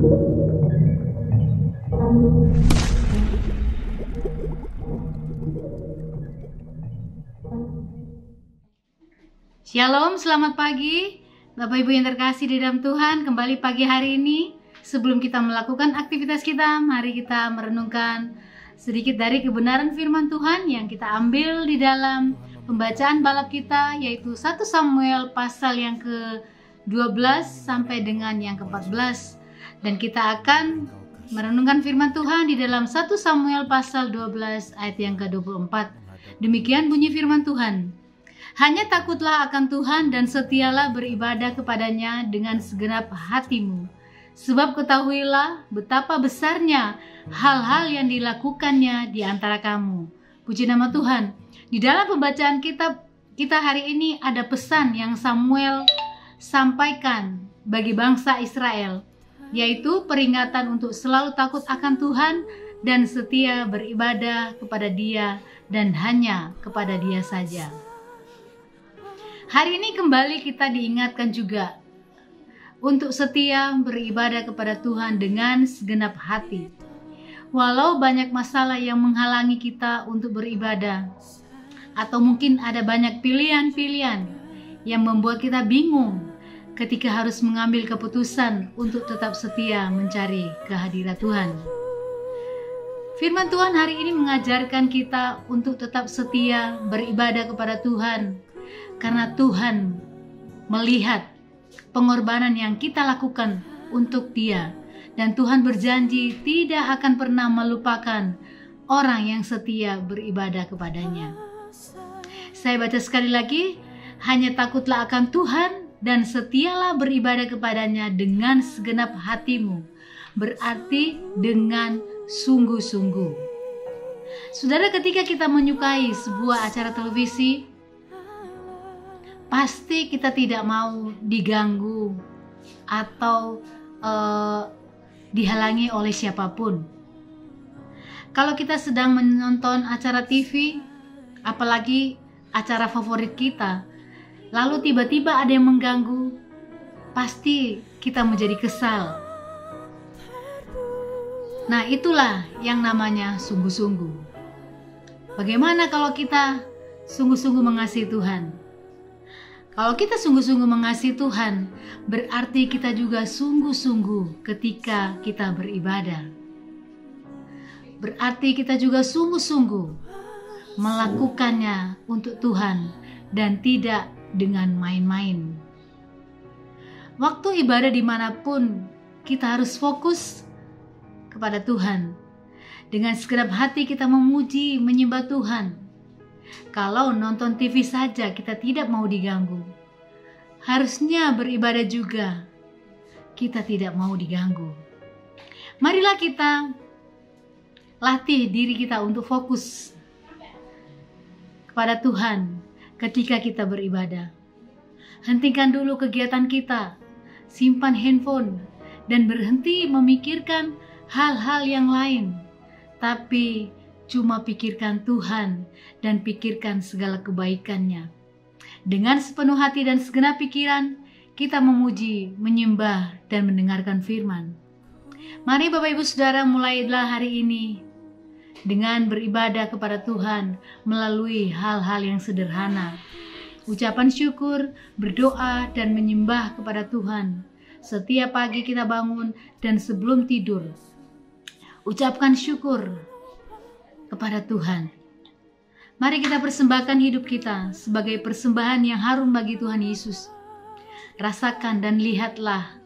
Shalom, selamat pagi Bapak Ibu yang terkasih di dalam Tuhan. Kembali pagi hari ini, sebelum kita melakukan aktivitas kita, mari kita merenungkan sedikit dari kebenaran firman Tuhan yang kita ambil di dalam pembacaan balap kita, yaitu 1 Samuel pasal yang ke-12 sampai dengan yang ke-14. Dan kita akan merenungkan firman Tuhan di dalam 1 Samuel pasal 12 ayat yang ke-24. Demikian bunyi firman Tuhan. Hanya takutlah akan Tuhan dan setialah beribadah kepadanya dengan segenap hatimu. Sebab ketahuilah betapa besarnya hal-hal yang dilakukannya di antara kamu. Puji nama Tuhan. Di dalam pembacaan kita hari ini ada pesan yang Samuel sampaikan bagi bangsa Israel, yaitu peringatan untuk selalu takut akan Tuhan dan setia beribadah kepada Dia dan hanya kepada Dia saja. Hari ini kembali kita diingatkan juga untuk setia beribadah kepada Tuhan dengan segenap hati. Walau banyak masalah yang menghalangi kita untuk beribadah, atau mungkin ada banyak pilihan-pilihan yang membuat kita bingung ketika harus mengambil keputusan untuk tetap setia mencari kehadirat Tuhan. Firman Tuhan hari ini mengajarkan kita untuk tetap setia beribadah kepada Tuhan, karena Tuhan melihat pengorbanan yang kita lakukan untuk Dia, dan Tuhan berjanji tidak akan pernah melupakan orang yang setia beribadah kepadanya. Saya baca sekali lagi, hanya takutlah akan Tuhan dan setialah beribadah kepadanya dengan segenap hatimu, berarti dengan sungguh-sungguh. Saudara, ketika kita menyukai sebuah acara televisi, pasti kita tidak mau diganggu atau dihalangi oleh siapapun. Kalau kita sedang menonton acara TV, apalagi acara favorit kita, lalu tiba-tiba ada yang mengganggu, pasti kita menjadi kesal. Nah, itulah yang namanya sungguh-sungguh. Bagaimana kalau kita sungguh-sungguh mengasihi Tuhan? Kalau kita sungguh-sungguh mengasihi Tuhan, berarti kita juga sungguh-sungguh ketika kita beribadah. Berarti kita juga sungguh-sungguh melakukannya untuk Tuhan dan tidak dengan main-main. Waktu ibadah dimanapun, kita harus fokus kepada Tuhan. Dengan segenap hati kita memuji, menyembah Tuhan. Kalau nonton TV saja kita tidak mau diganggu, harusnya beribadah juga kita tidak mau diganggu. Marilah kita latih diri kita untuk fokus kepada Tuhan ketika kita beribadah. Hentikan dulu kegiatan kita, simpan handphone, dan berhenti memikirkan hal-hal yang lain, tapi cuma pikirkan Tuhan dan pikirkan segala kebaikannya. Dengan sepenuh hati dan segenap pikiran, kita memuji, menyembah, dan mendengarkan firman. Mari Bapak Ibu Saudara, mulailah hari ini dengan beribadah kepada Tuhan melalui hal-hal yang sederhana. Ucapan syukur, berdoa, dan menyembah kepada Tuhan. Setiap pagi kita bangun dan sebelum tidur, ucapkan syukur kepada Tuhan. Mari kita persembahkan hidup kita sebagai persembahan yang harum bagi Tuhan Yesus. Rasakan dan lihatlah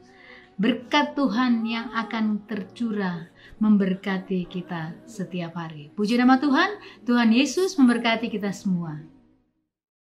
berkat Tuhan yang akan tercurah memberkati kita setiap hari. Puji nama Tuhan, Tuhan Yesus memberkati kita semua.